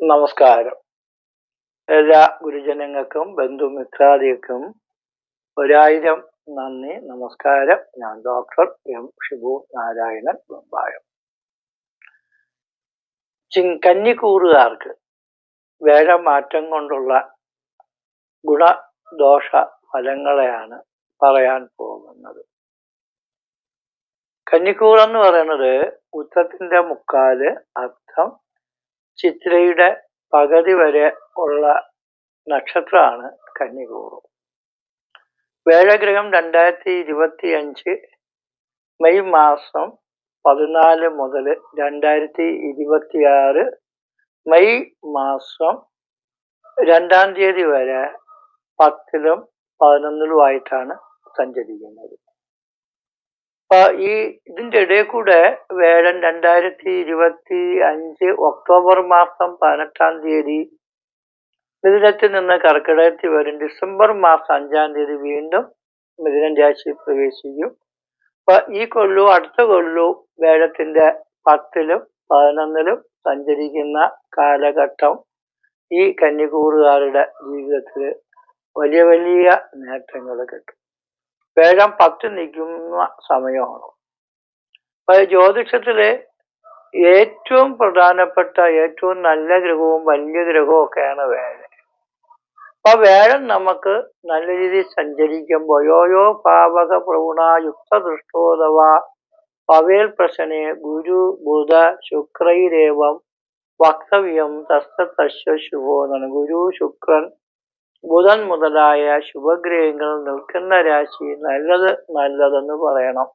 നമസ്കാരം. എല്ലാ ഗുരുജനങ്ങൾക്കും ബന്ധുമിത്രാദികൾക്കും 1000 നന്ദി, നമസ്കാരം. ഞാൻ ഡോക്ടർ എം ഷിബു നാരായണൻ വെമ്പായം. കന്നിക്കൂറുകാർക്ക് വേഴമാറ്റം കൊണ്ടുള്ള ഗുണദോഷ ഫലങ്ങളെയാണ് പറയാൻ പോകുന്നത്. കന്നിക്കൂറെന്ന് പറയുന്നത് ഉത്രത്തിന്റെ മുക്കാല്, അർത്ഥം ചിത്രയുടെ പകുതി വരെ ഉള്ള നക്ഷത്രമാണ് കന്നിക്കൂറ്. വേഴഗ്രഹം 2025 മെയ് മാസം 14 മുതൽ 2026 മെയ് മാസം 2-ാം തീയതി വരെ 10-ലും 11-ലുമായിട്ടാണ് സഞ്ചരിക്കുന്നത്. അപ്പൊ ഇതിന്റെ ഇടയിൽ കൂടെ വേഴൻ 2025 ഒക്ടോബർ മാസം 18-ാം തീയതി മിഥുനത്തിൽ നിന്ന് കർക്കിടകത്തിൽ വരും. ഡിസംബർ മാസം 5-ാം തീയതി വീണ്ടും മിഥുനം രാശി പ്രവേശിക്കും. അപ്പൊ ഈ കൊല്ലവും അടുത്ത കൊല്ലവും വേഴത്തിന്റെ 10-ലും 11-ലും സഞ്ചരിക്കുന്ന കാലഘട്ടം ഈ കന്നിക്കൂറുകാരുടെ ജീവിതത്തിൽ വലിയ വലിയ നേട്ടങ്ങൾ കിട്ടും. വേഴം 10 നിൽക്കുന്ന സമയമാണ്. അപ്പൊ ജ്യോതിഷത്തില് ഏറ്റവും പ്രധാനപ്പെട്ട, ഏറ്റവും നല്ല ഗ്രഹവും വലിയ ഗ്രഹവും ഒക്കെയാണ് വേഴൻ. അപ്പൊ വേഴൻ നമുക്ക് നല്ല രീതിയിൽ സഞ്ചരിക്കുമ്പോൾ യോയോ പാവക പ്രവണയുക്ത ദൃഷ്ടോദവ പവേൽ പ്രശ്നെ ഗുരു ബുധ ശുക്രൈരേവം വക്തവ്യം തസ്യ ശുഭോ എന്നാണ്. ഗുരു, ശുക്രൻ, ബുധൻ മുതലായ ശുഭഗ്രഹങ്ങൾ നിൽക്കുന്ന രാശി നല്ലതെന്ന് പറയണം.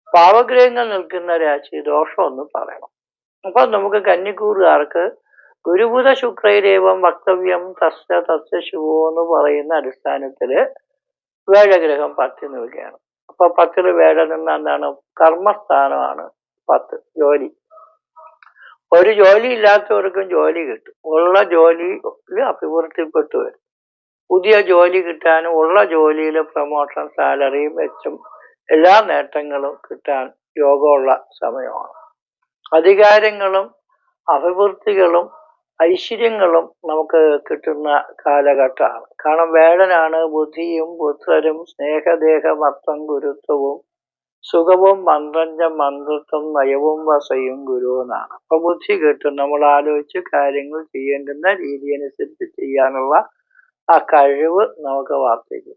പാവഗ്രഹങ്ങൾ നിൽക്കുന്ന രാശി ദോഷമെന്ന് പറയണം. അപ്പൊ നമുക്ക് കന്നിക്കൂറുകാർക്ക് ഗുരുബുധ ശുക്രൈരേവം വക്തവ്യം തസ്യ ശുഭോ എന്ന് പറയുന്ന അടിസ്ഥാനത്തില് വേഴഗ്രഹം 10 നിൽക്കുകയാണ്. അപ്പൊ 10-ല് വേഴ നിന്ന് എന്താണ്? കർമ്മസ്ഥാനമാണ് 10, ജോലി. ഒരു ജോലി ഇല്ലാത്തവർക്കും ജോലി കിട്ടും. ഉള്ള ജോലിയിൽ അഭിവൃദ്ധിപ്പെട്ടു വരും. പുതിയ ജോലി കിട്ടാനും ഉള്ള ജോലിയിൽ പ്രമോഷൻ, സാലറി, മെച്ചം, എല്ലാ നേട്ടങ്ങളും കിട്ടാൻ യോഗമുള്ള സമയമാണ്. അധികാരങ്ങളും അഭിവൃദ്ധികളും ഐശ്വര്യങ്ങളും നമുക്ക് കിട്ടുന്ന കാലഘട്ടമാണ്. കാരണം വേഴനാണ് ബുദ്ധിയും പുത്രരും സ്നേഹദേഹമർത്ഥം ഗുരുത്വവും സുഖവും മന്ത്രത്വം നയവും വസയും ഗുരു എന്നാണ്. അപ്പൊ ബുദ്ധി കിട്ടും. നമ്മൾ ആലോചിച്ച് കാര്യങ്ങൾ ചെയ്യേണ്ടുന്ന രീതി അനുസരിച്ച് ചെയ്യാനുള്ള ആ കഴിവ് നമുക്ക് വർദ്ധിക്കും.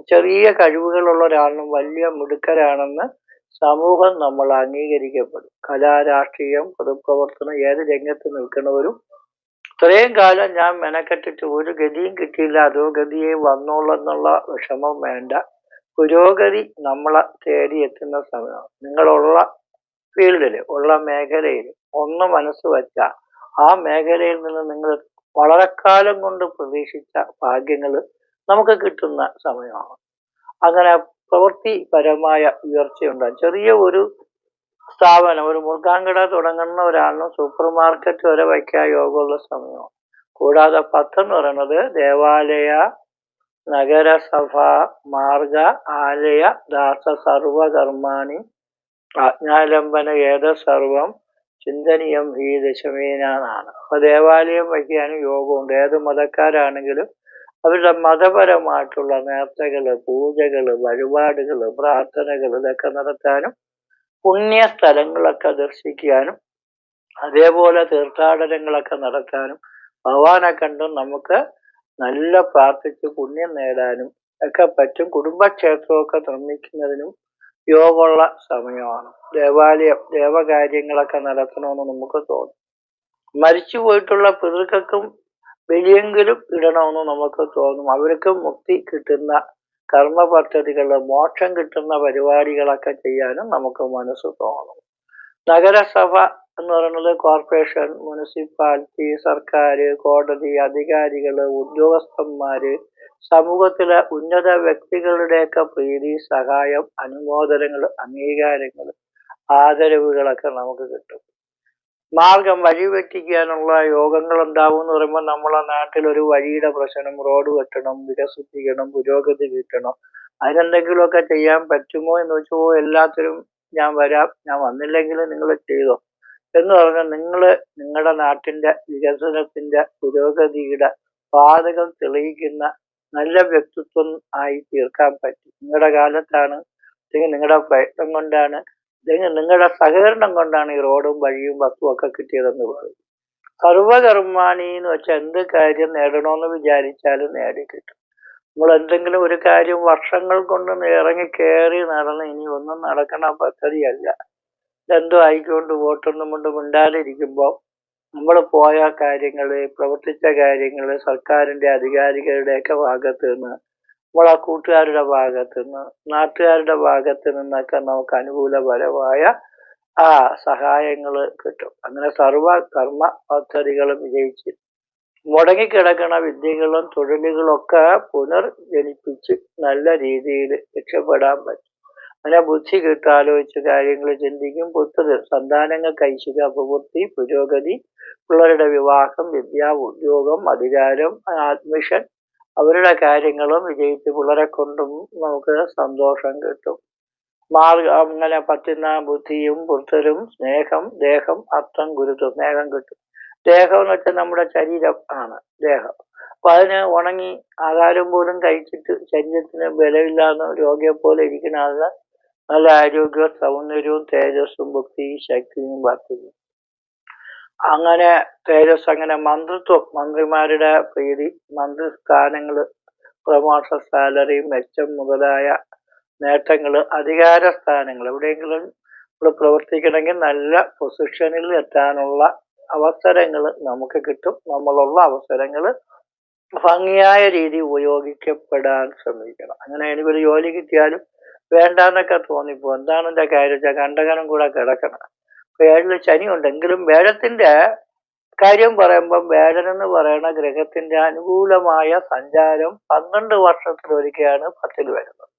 ചെറിയ കഴിവുകളുള്ള ഒരാളിനും വലിയ മിടുക്കരാണെന്ന് സമൂഹം നമ്മൾ അംഗീകരിക്കപ്പെടും. കലാ, രാഷ്ട്രീയം, പൊതുപ്രവർത്തനം ഏത് രംഗത്ത് നിൽക്കുന്നവരും ഇത്രയും കാലം ഞാൻ മെനക്കെട്ടിട്ട് ഒരു ഗതിയും കിട്ടിയില്ല, അതോ ഗതിയെ വന്നോളെന്നുള്ള വിഷമം വേണ്ട. പുരോഗതി നമ്മളെ തേടി എത്തുന്ന സമയമാണ്. നിങ്ങളുള്ള ഫീൽഡിൽ, ഉള്ള മേഖലയിൽ ഒന്ന് മനസ്സ് വച്ചാൽ ആ മേഖലയിൽ നിന്ന് നിങ്ങൾ വളരെ കാലം കൊണ്ട് പ്രതീക്ഷിച്ച ഭാഗ്യങ്ങൾ നമുക്ക് കിട്ടുന്ന സമയമാണ്. അങ്ങനെ പ്രവൃത്തിപരമായ ഉയർച്ചയുണ്ടാകും. ചെറിയ ഒരു സ്ഥാപനം, ഒരു മുറുക്കാൻകട തുടങ്ങുന്ന ഒരാളിനും സൂപ്പർ മാർക്കറ്റ് വരെ വയ്ക്കാൻ യോഗമുള്ള സമയമാണ്. കൂടാതെ 10 എന്ന് പറയുന്നത് ദേവാലയ, നഗരസഭ, മാർഗ, ആലയ, ദാസ സർവകർമാണി ആജ്ഞാലംബന ഏത സർവം ചിന്തനീയം ഹി ദശമേനാണ്. അപ്പൊ ദേവാലയം വയ്ക്കാനും യോഗമുണ്ട്. ഏത് മതക്കാരാണെങ്കിലും അവരുടെ മതപരമായിട്ടുള്ള നേർച്ചകള്, പൂജകള്, വഴിപാടുകള്, പ്രാർത്ഥനകൾ ഇതൊക്കെ നടത്താനും പുണ്യ സ്ഥലങ്ങളൊക്കെ ദർശിക്കാനും അതേപോലെ തീർത്ഥാടനങ്ങളൊക്കെ നടത്താനും ഭഗവാനെ കണ്ടും നമുക്ക് നല്ല പ്രാർത്ഥിച്ച് പുണ്യം നേടാനും ഒക്കെ പറ്റും. കുടുംബക്ഷേത്രമൊക്കെ നിർമ്മിക്കുന്നതിനും യോഗമുള്ള സമയമാണ്. ദേവാലയം, ദേവകാര്യങ്ങളൊക്കെ നടത്തണമെന്ന് നമുക്ക് തോന്നും. മരിച്ചു പോയിട്ടുള്ള പിതൃക്കൾക്കും ബലിയെങ്കിലും ഇടണമെന്ന് നമുക്ക് തോന്നും. അവർക്കും മുക്തി കിട്ടുന്ന കർമ്മ പദ്ധതികൾ, മോക്ഷം കിട്ടുന്ന പരിപാടികളൊക്കെ ചെയ്യാനും നമുക്ക് മനസ്സ് തോന്നും. നഗരസഭ എന്ന് പറയുന്നത് കോർപ്പറേഷൻ, മുനിസിപ്പാലിറ്റി, സർക്കാർ, കോടതി, അധികാരികള്, ഉദ്യോഗസ്ഥന്മാര്, സമൂഹത്തിലെ ഉന്നത വ്യക്തികളുടെയൊക്കെ പ്രീതി, സഹായം, അനുമോദനങ്ങൾ, അംഗീകാരങ്ങൾ, ആദരവുകളൊക്കെ നമുക്ക് കിട്ടും. മാർഗം, വഴി വെട്ടിക്കാനുള്ള യോഗങ്ങൾ ഉണ്ടാവും എന്ന് പറയുമ്പോൾ നമ്മളെ നാട്ടിൽ ഒരു വഴിയുടെ പ്രശ്നം, റോഡ് വെട്ടണം, വികസിപ്പിക്കണം, പുരോഗതി കിട്ടണം, അതിനെന്തെങ്കിലുമൊക്കെ ചെയ്യാൻ പറ്റുമോ എന്ന് വെച്ചാൽ എല്ലാത്തിനും ഞാൻ വരാം, ഞാൻ വന്നില്ലെങ്കിൽ നിങ്ങൾ ചെയ്തോ എന്ന് പറഞ്ഞാൽ നിങ്ങളുടെ നാട്ടിന്റെ വികസനത്തിന്റെ പുരോഗതിയുടെ പാതകൾ തെളിയിക്കുന്ന നല്ല വ്യക്തിത്വം ആയി തീർക്കാൻ പറ്റും. നിങ്ങളുടെ കാലത്താണ്, അല്ലെങ്കിൽ നിങ്ങളുടെ പ്രയത്നം കൊണ്ടാണ്, അല്ലെങ്കിൽ നിങ്ങളുടെ സഹകരണം കൊണ്ടാണ് ഈ റോഡും വഴിയും ബസ്സും ഒക്കെ കിട്ടിയതെന്ന് പറയും. സർവകർമാണി എന്ന് വെച്ചാൽ എന്ത് കാര്യം നേടണമെന്ന് വിചാരിച്ചാലും നേടിക്കിട്ടും. നമ്മൾ എന്തെങ്കിലും ഒരു കാര്യം വർഷങ്ങൾ കൊണ്ട് ഇറങ്ങി കയറി നടന്ന് ഇനി ഒന്നും നടക്കണ പദ്ധതിയല്ല. എന്തോ ആയിക്കൊണ്ട് വോട്ടൊന്നും കൊണ്ട് മിണ്ടാതിരിക്കുമ്പോൾ നമ്മൾ പോയ കാര്യങ്ങള്, പ്രവർത്തിച്ച കാര്യങ്ങള് സർക്കാരിന്റെ അധികാരികളുടെയൊക്കെ ഭാഗത്ത് നിന്ന്, നമ്മളെ കൂട്ടുകാരുടെ ഭാഗത്ത് നിന്ന്, നാട്ടുകാരുടെ ഭാഗത്ത് നിന്നൊക്കെ നമുക്ക് അനുകൂലപരമായ സഹായങ്ങൾ കിട്ടും. അങ്ങനെ സർവ കർമ്മ പദ്ധതികളും വിജയിച്ച് മുടങ്ങിക്കിടക്കുന്ന വിദ്യകളും തൊഴിലുകളൊക്കെ പുനർജനിപ്പിച്ച് നല്ല രീതിയിൽ രക്ഷപ്പെടാൻ പറ്റും. അങ്ങനെ ബുദ്ധി കിട്ടാലോചിച്ച് കാര്യങ്ങൾ ചിന്തിക്കും. പുത്തത് സന്താനങ്ങൾക്ക് ഐശ്വര്യ, അഭിവൃദ്ധി, പുരോഗതി, പിള്ളേരുടെ വിവാഹം, വിദ്യ, ഉദ്യോഗം, അധികാരം, അഡ്മിഷൻ, അവരുടെ കാര്യങ്ങളും വിജയിച്ച് പിള്ളേരെ കൊണ്ടും നമുക്ക് സന്തോഷം കിട്ടും. അങ്ങനെ പറ്റുന്ന ബുദ്ധിയും പുത്തരും, സ്നേഹം, ദേഹം, അർത്ഥം, ഗുരുത്വം. സ്നേഹം കിട്ടും. ദേഹം എന്ന് വെച്ചാൽ നമ്മുടെ ശരീരം ആണ് ദേഹം. അപ്പൊ അതിന് ഉണങ്ങി ആഹാരം പോലും കഴിച്ചിട്ട് ശരീരത്തിന് ബലമില്ലാന്ന് രോഗിയെ പോലെ ഇരിക്കുന്ന ആളുകൾ നല്ല ആരോഗ്യവും സൗന്ദര്യവും തേജസ്സും ബുദ്ധിയും ശക്തിയും വർദ്ധിക്കും. അങ്ങനെ തേജസ്, അങ്ങനെ മന്ത്രിത്വം, മന്ത്രിമാരുടെ പ്രീതി, മന്ത്രിസ്ഥാനങ്ങള്, പ്രമോഷൻ, സാലറി, മെച്ചം മുതലായ നേട്ടങ്ങള്, അധികാര സ്ഥാനങ്ങൾ, എവിടെയെങ്കിലും പ്രവർത്തിക്കണമെങ്കിൽ നല്ല പൊസിഷനിൽ എത്താനുള്ള അവസരങ്ങൾ നമുക്ക് കിട്ടും. നമ്മളുള്ള അവസരങ്ങൾ ഭംഗിയായ രീതി ഉപയോഗിക്കപ്പെടാൻ ശ്രമിക്കണം. അങ്ങനെ എനിക്കൊരു ജോലി കിട്ടിയാലും വേണ്ടാന്നൊക്കെ തോന്നിപ്പോ. എന്താണ് എന്റെ കാര്യം വെച്ചാൽ കണ്ടകനും കൂടെ കിടക്കണം. ഏഴില് ശനി ഉണ്ടെങ്കിലും വേഴത്തിന്റെ കാര്യം പറയുമ്പം വേഴനെന്ന് പറയുന്ന ഗ്രഹത്തിന്റെ അനുകൂലമായ സഞ്ചാരം 12 വർഷത്തിലൊരിക്കലാണ് 10ൽ വരുന്നത്.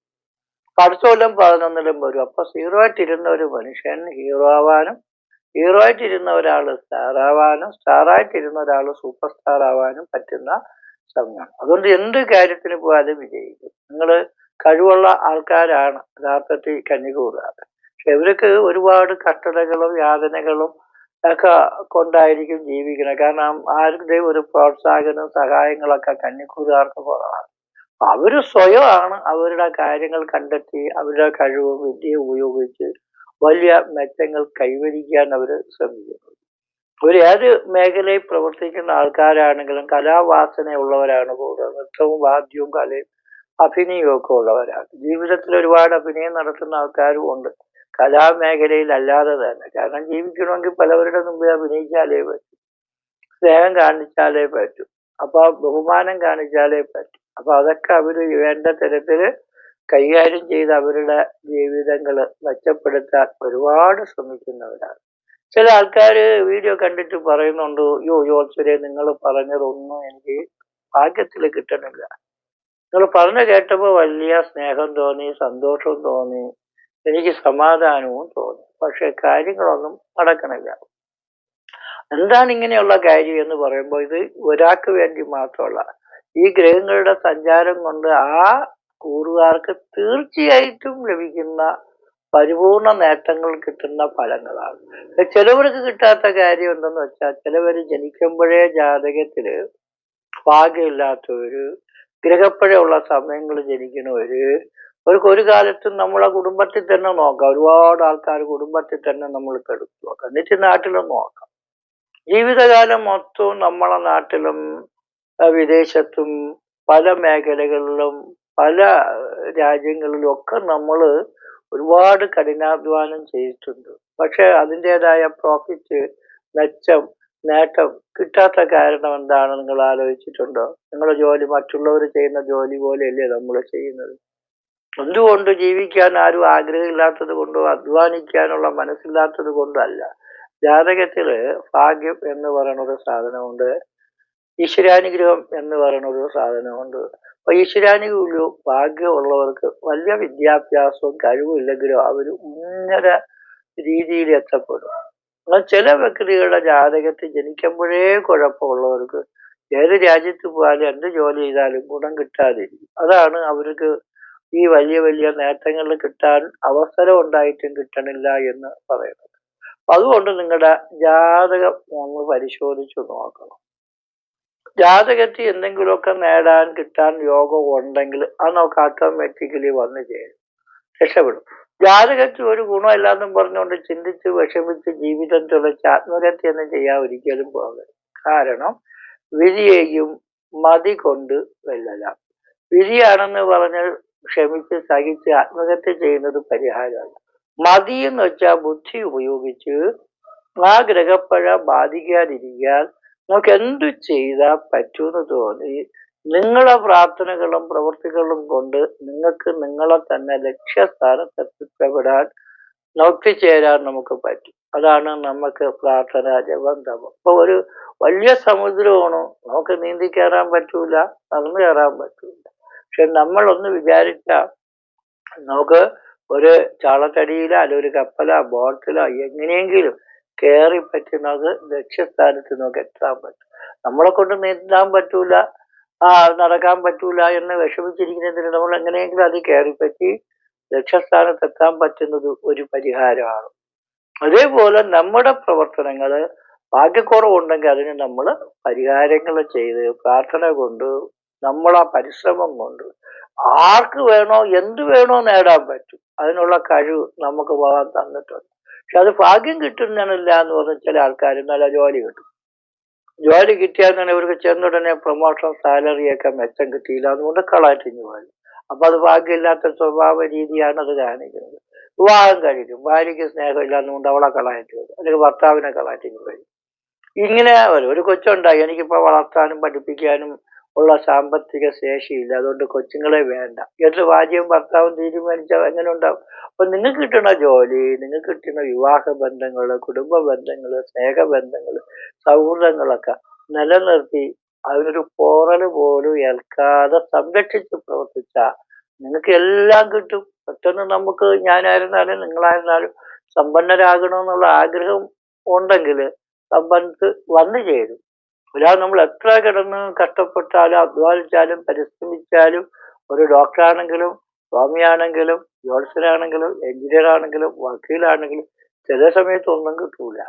അടുത്ത കൊല്ലം 11ലും വരും. അപ്പൊ 0 ആയിട്ടിരുന്ന ഒരു മനുഷ്യൻ ഹീറോ ആവാനും, ഹീറോ ആയിട്ടിരുന്ന ഒരാൾ സ്റ്റാർ ആവാനും, സ്റ്റാർ ആയിട്ടിരുന്ന ഒരാൾ സൂപ്പർ സ്റ്റാർ ആവാനും പറ്റുന്ന സമയമാണ്. അതുകൊണ്ട് എന്ത് കാര്യത്തിന് പോയാലും വിജയിക്കും. നിങ്ങള് കഴിവുള്ള ആൾക്കാരാണ് യഥാർത്ഥത്തിൽ കന്നികൂറുകാർ. പക്ഷെ ഇവർക്ക് ഒരുപാട് കഷ്ടതകളും യാതനകളും ഒക്കെ കൊണ്ടായിരിക്കും ജീവിക്കുന്നത്. കാരണം ആരുടെയും ഒരു പ്രോത്സാഹനവും സഹായങ്ങളൊക്കെ കന്നിക്കൂറുകാർക്ക് കുറവാണ്. അവര് സ്വയമാണ് അവരുടെ കാര്യങ്ങൾ കണ്ടെത്തി അവരുടെ കഴിവും വിദ്യയും ഉപയോഗിച്ച് വലിയ മെച്ചങ്ങൾ കൈവരിക്കാൻ അവർ ശ്രമിക്കുന്നു. ഒരു ഏത് മേഖലയിൽ പ്രവർത്തിക്കുന്ന ആൾക്കാരാണെങ്കിലും കലാവാസനയുള്ളവരാണ് കൂടുതൽ. നൃത്തവും വാദ്യവും കലയും അഭിനയവും ഒക്കെ ഉള്ളവരാണ്. ജീവിതത്തിൽ ഒരുപാട് അഭിനയം നടത്തുന്ന ആൾക്കാരും ഉണ്ട് കലാമേഖലയിൽ അല്ലാതെ തന്നെ. കാരണം ജീവിക്കണമെങ്കിൽ പലവരുടെ മുമ്പേ അഭിനയിച്ചാലേ പറ്റും, സ്നേഹം കാണിച്ചാലേ പറ്റും, അപ്പൊ ബഹുമാനം കാണിച്ചാലേ പറ്റും. അപ്പൊ അതൊക്കെ അവര് വേണ്ട തരത്തില് കൈകാര്യം ചെയ്ത് അവരുടെ ജീവിതങ്ങൾ മെച്ചപ്പെടുത്താൻ ഒരുപാട് ശ്രമിക്കുന്നവരാണ്. ചില ആൾക്കാർ വീഡിയോ കണ്ടിട്ട് പറയുന്നുണ്ട്, യോത്സരെ നിങ്ങൾ പറഞ്ഞതൊന്നും എനിക്ക് ഭാഗ്യത്തിൽ കിട്ടണില്ല. നിങ്ങൾ പറഞ്ഞു കേട്ടപ്പോൾ വലിയ സ്നേഹം തോന്നി, സന്തോഷം തോന്നി, എനിക്ക് സമാധാനവും തോന്നി, പക്ഷെ കാര്യങ്ങളൊന്നും നടക്കണില്ല. എന്താണ് ഇങ്ങനെയുള്ള കാര്യം എന്ന് പറയുമ്പോൾ ഇത് ഒരാൾക്ക് വേണ്ടി മാത്രമല്ല, ഈ ഗ്രഹങ്ങളുടെ സഞ്ചാരം കൊണ്ട് ആ കൂറുകാർക്ക് തീർച്ചയായിട്ടും ലഭിക്കുന്ന പരിപൂർണ നേട്ടങ്ങൾ കിട്ടുന്ന ഫലങ്ങളാണ്. ചിലവർക്ക് കിട്ടാത്ത കാര്യം എന്തെന്ന് വെച്ചാൽ, ചിലവര് ജനിക്കുമ്പോഴേ ജാതകത്തില് ഭാഗ്യമില്ലാത്തവര്, ഗ്രഹപ്പഴയുള്ള സമയങ്ങൾ ജനിക്കുന്നവര്, അവർക്ക് ഒരു കാലത്തും നമ്മളെ കുടുംബത്തിൽ തന്നെ നോക്കാം. ഒരുപാട് ആൾക്കാർ കുടുംബത്തിൽ തന്നെ നമ്മൾ കെടുത്തു നോക്കാം, എന്നിട്ട് നാട്ടിലും നോക്കാം. ജീവിതകാലം മൊത്തവും നമ്മളെ നാട്ടിലും വിദേശത്തും പല മേഖലകളിലും പല രാജ്യങ്ങളിലും ഒക്കെ നമ്മൾ ഒരുപാട് കഠിനാധ്വാനം ചെയ്തിട്ടുണ്ട്. പക്ഷെ അതിൻ്റെതായ പ്രോഫിറ്റ്, മെച്ചം, നേട്ടം കിട്ടാത്ത കാരണം എന്താണ് നിങ്ങൾ ആലോചിച്ചിട്ടുണ്ടോ? നിങ്ങളുടെ ജോലി മറ്റുള്ളവർ ചെയ്യുന്ന ജോലി പോലെയല്ലേ നമ്മൾ ചെയ്യുന്നത്? എന്തുകൊണ്ട്? ജീവിക്കാൻ ആരും ആഗ്രഹമില്ലാത്തത് കൊണ്ടോ അധ്വാനിക്കാനുള്ള മനസ്സില്ലാത്തത് കൊണ്ടോ അല്ല. ജാതകത്തില് ഭാഗ്യം എന്ന് പറയുന്ന ഒരു സാധനമുണ്ട്, ഈശ്വരാനുഗ്രഹം എന്ന് പറയുന്ന ഒരു സാധനമുണ്ട്. അപ്പൊ ഈശ്വരാനുഗ്രഹവും ഭാഗ്യമുള്ളവർക്ക് വലിയ വിദ്യാഭ്യാസവും കഴിവും ഇല്ലെങ്കിലും അവർ ഉന്നത രീതിയിൽ എത്തപ്പെടും. എന്നാൽ ചില വ്യക്തികളുടെ ജാതകത്തിൽ ജനിക്കുമ്പോഴേ കുഴപ്പമുള്ളവർക്ക് ഏത് രാജ്യത്ത് പോയാലും എന്ത് ജോലി ചെയ്താലും ഗുണം കിട്ടാതിരിക്കും. അതാണ് അവർക്ക് ഈ വലിയ വലിയ നേട്ടങ്ങൾ കിട്ടാൻ അവസരം ഉണ്ടായിട്ടും കിട്ടണില്ല എന്ന് പറയുന്നത്. അതുകൊണ്ട് നിങ്ങളുടെ ജാതകം ഒന്ന് പരിശോധിച്ചു നോക്കണം. ജാതകത്തിൽ എന്തെങ്കിലുമൊക്കെ നേടാൻ കിട്ടാൻ യോഗം ഉണ്ടെങ്കിൽ അത് നമുക്ക് ഓട്ടോമാറ്റിക്കലി വന്നു ചേരും, രക്ഷപ്പെടും. ജാതകത്തിൽ ഒരു ഗുണമില്ലാന്നും പറഞ്ഞുകൊണ്ട് ചിന്തിച്ച് വിഷമിച്ച് ജീവിതം തുളച്ച് ആത്മഹത്യയൊന്നും ചെയ്യാൻ ഒരിക്കലും പോകരുത്. കാരണം വിധിയെയും മതി കൊണ്ട് വെല്ലലാം. വിധിയാണെന്ന് പറഞ്ഞ് ക്ഷമിച്ച് സഹിച്ച് ആത്മഹത്യ ചെയ്യുന്നത് പരിഹാരമല്ല. മതി എന്ന് വെച്ചാൽ ബുദ്ധി ഉപയോഗിച്ച് ആ ഗ്രഹപ്പഴ ബാധിക്കാതിരിക്കാൻ നമുക്ക് എന്തു ചെയ്താൽ പറ്റൂന്ന് തോന്നി നിങ്ങളെ പ്രാർത്ഥനകളും പ്രവൃത്തികളും കൊണ്ട് നിങ്ങൾക്ക് നിങ്ങളെ തന്നെ ലക്ഷ്യസ്ഥാനത്ത് എത്തിപ്പെടാൻ നോക്കിച്ചേരാൻ നമുക്ക് പറ്റും. അതാണ് നമുക്ക് പ്രാർത്ഥന, ജപം, തപം. ഇപ്പൊ ഒരു വലിയ സമുദ്രമാണ്, നമുക്ക് നീന്തി കയറാൻ പറ്റൂല, നടന്നു കയറാൻ പറ്റൂല. പക്ഷെ നമ്മളൊന്ന് വിചാരിച്ചാൽ നമുക്ക് ഒരു ചാളത്തടിയിലോ അല്ല ഒരു കപ്പലോ ബോട്ടിലോ എങ്ങനെയെങ്കിലും കയറി പറ്റുന്നത് ലക്ഷ്യസ്ഥാനത്ത് നമുക്ക് എത്താൻ പറ്റും. നമ്മളെ കൊണ്ട് നീന്താൻ പറ്റൂല, നടക്കാൻ പറ്റൂല എന്ന് വിഷമിച്ചിരിക്കുന്നതിന് നമ്മൾ എങ്ങനെയെങ്കിലും അത് കയറിപ്പറ്റി ലക്ഷ്യസ്ഥാനത്ത് എത്താൻ പറ്റുന്നത് ഒരു പരിഹാരമാണ്. അതേപോലെ നമ്മുടെ പ്രവർത്തനങ്ങള് ഭാഗ്യക്കുറവുണ്ടെങ്കിൽ അതിന് നമ്മൾ പരിഹാരങ്ങൾ ചെയ്ത് പ്രാർത്ഥന കൊണ്ട് നമ്മളാ പരിശ്രമം കൊണ്ട് ആർക്ക് വേണോ എന്ത് വേണോ നേടാൻ പറ്റും. അതിനുള്ള കഴിവ് നമുക്ക് പോകാൻ തന്നിട്ടുണ്ട്. പക്ഷെ അത് ഭാഗ്യം കിട്ടുന്നില്ല എന്ന് പറഞ്ഞ ചില ആൾക്കാർ നല്ല ജോലി കിട്ടും. ജോലി കിട്ടിയാൽ തന്നെ ഇവർക്ക് ചെന്നുടനെ പ്രൊമോഷൻ സാലറിയൊക്കെ മെച്ചം കിട്ടിയില്ല, അതുകൊണ്ട് കളാറ്റിഞ്ഞു പോയി. അപ്പൊ അത് ഭാഗ്യമില്ലാത്ത സ്വഭാവ രീതിയാണ് അത് കാണിക്കുന്നത്. വിവാഹം കഴിക്കും, ഭാര്യയ്ക്ക് സ്നേഹമില്ലാന്നുകൊണ്ട് അവളെ കളാറ്റി വരും, അല്ലെങ്കിൽ ഭർത്താവിനെ കളാറ്റിഞ്ഞു പോയി. ഇങ്ങനെ ഒരു കൊച്ചുണ്ടായി, എനിക്കിപ്പോ വളർത്താനും പഠിപ്പിക്കാനും ഉള്ള സാമ്പത്തിക ശേഷിയില്ല, അതുകൊണ്ട് കൊച്ചുങ്ങളെ വേണ്ട എന്ന് ഭാര്യയും ഭർത്താവും തീരുമാനിച്ചാൽ എങ്ങനെ ഉണ്ടാവും? അപ്പൊ നിങ്ങൾക്ക് കിട്ടുന്ന ജോലി, നിങ്ങൾക്ക് കിട്ടുന്ന വിവാഹ ബന്ധങ്ങള്, കുടുംബ ബന്ധങ്ങള്, സ്നേഹബന്ധങ്ങള്, സൗഹൃദങ്ങളൊക്കെ നിലനിർത്തി അതിനൊരു പോറല് പോലും ഏൽക്കാതെ സംരക്ഷിച്ച് പ്രവർത്തിച്ച നിങ്ങൾക്ക് എല്ലാം കിട്ടും. പെട്ടെന്ന് നമുക്ക് ഞാനായിരുന്നാലും നിങ്ങളായിരുന്നാലും സമ്പന്നരാകണമെന്നുള്ള ആഗ്രഹം ഉണ്ടെങ്കിൽ സമ്പത്ത് വന്നു ചേരും. ഒരാൾ നമ്മൾ എത്ര കിടന്ന് കഷ്ടപ്പെട്ടാലും അധ്വാനിച്ചാലും പരിശ്രമിച്ചാലും ഒരു ഡോക്ടറാണെങ്കിലും സ്വാമിയാണെങ്കിലും ജ്യോത്സ്യനാണെങ്കിലും എഞ്ചിനീയർ ആണെങ്കിലും വക്കീലാണെങ്കിലും ചില സമയത്ത് ഒന്നും കിട്ടൂല.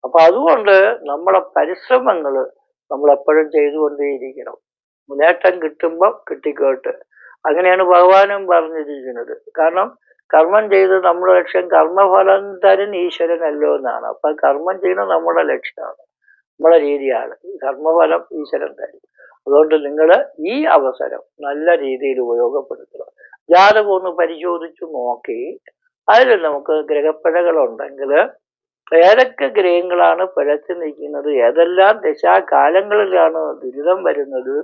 അപ്പൊ അതുകൊണ്ട് നമ്മളെ പരിശ്രമങ്ങൾ നമ്മൾ എപ്പോഴും ചെയ്തുകൊണ്ടേയിരിക്കണം. നേട്ടം കിട്ടുമ്പം കിട്ടിക്കോട്ടെ, അങ്ങനെയാണ് ഭഗവാനും പറഞ്ഞിരിക്കുന്നത്. കാരണം കർമ്മം ചെയ്ത് നമ്മുടെ ലക്ഷ്യം കർമ്മഫലം തരുന്ന ഈശ്വരനല്ലോ എന്നാണ്. അപ്പൊ കർമ്മം ചെയ്യുന്നത് നമ്മുടെ ലക്ഷ്യമാണ്, നമ്മുടെ രീതിയാണ്. കർമ്മഫലം ഈശ്വരൻ തരും. അതുകൊണ്ട് നിങ്ങൾ ഈ അവസരം നല്ല രീതിയിൽ ഉപയോഗപ്പെടുത്തണം. ജാതകം ഒന്ന് പരിശോധിച്ചു നോക്കി അതിൽ നമുക്ക് ഗ്രഹപ്പിഴകളുണ്ടെങ്കിൽ ഏതൊക്കെ ഗ്രഹങ്ങളാണ് പിഴച്ചു നിൽക്കുന്നത്, ഏതെല്ലാം ദശാകാലങ്ങളിലാണ് ദുരിതം വരുന്നത്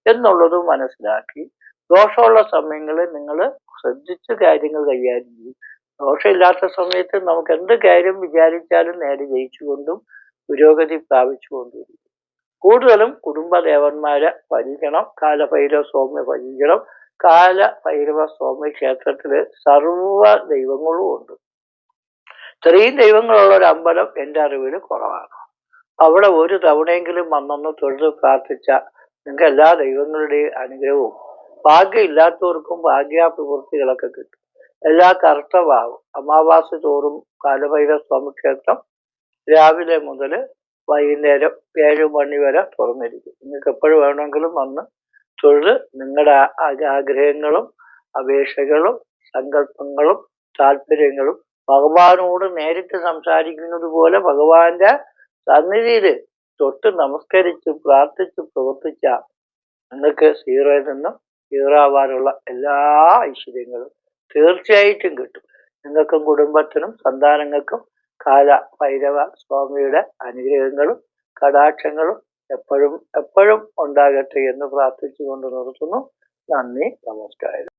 എന്നുള്ളത് മനസ്സിലാക്കി ദോഷമുള്ള സമയങ്ങളിൽ നിങ്ങൾ ശ്രദ്ധിച്ച് കാര്യങ്ങൾ കൈകാര്യം ചെയ്യും. ദോഷമില്ലാത്ത സമയത്ത് നമുക്ക് എന്ത് കാര്യം വിചാരിച്ചാലും നേരെ ജയിച്ചുകൊണ്ടും പുരോഗതി പ്രാപിച്ചുകൊണ്ടിരിക്കും. കൂടുതലും കുടുംബദേവന്മാരെ ഭജിക്കണം. കാലഭൈരവ സ്വാമി ഭജിക്കണം. കാലഭൈരവ സ്വാമി ക്ഷേത്രത്തില് സർവ ദൈവങ്ങളും ഉണ്ട്. ഇത്രയും ദൈവങ്ങളുള്ള ഒരു അമ്പലം എൻ്റെ അറിവിൽ കുറവാണ്. അവിടെ ഒരു തവണയെങ്കിലും വന്നൊന്ന് തൊഴുത് പ്രാർത്ഥിച്ച നിങ്ങൾക്ക് എല്ലാ ദൈവങ്ങളുടെയും അനുഗ്രഹവും, ഭാഗ്യം ഇല്ലാത്തവർക്കും ഭാഗ്യാഭിവൃദ്ധികളൊക്കെ കിട്ടും. എല്ലാ കർത്തവാകും. അമാവാസി തോറും കാലഭൈരവ സ്വാമി ക്ഷേത്രം രാവിലെ മുതൽ വൈകുന്നേരം 7 മണി വരെ തുറന്നിരിക്കും. നിങ്ങൾക്ക് എപ്പോഴും വേണമെങ്കിലും വന്ന് തൊഴുത് നിങ്ങളുടെ ആഗ്രഹങ്ങളും അപേക്ഷകളും സങ്കല്പങ്ങളും താല്പര്യങ്ങളും ഭഗവാനോട് നേരിട്ട് സംസാരിക്കുന്നത് പോലെ ഭഗവാന്റെ സന്നിധിയിൽ തൊട്ട് നമസ്കരിച്ച് പ്രാർത്ഥിച്ച് പ്രവർത്തിച്ച നിങ്ങൾക്ക് സീറോയിൽ നിന്നും സീറോ ആവാനുള്ള എല്ലാ ഐശ്വര്യങ്ങളും തീർച്ചയായിട്ടും കിട്ടും. നിങ്ങൾക്കും കുടുംബത്തിനും സന്താനങ്ങൾക്കും കാലഭൈരവ സ്വാമിയുടെ അനുഗ്രഹങ്ങളും കടാക്ഷങ്ങളും എപ്പോഴും ഉണ്ടാകട്ടെ എന്ന് പ്രാർത്ഥിച്ചുകൊണ്ട് നിർത്തുന്നു. നന്ദി, നമസ്കാരം.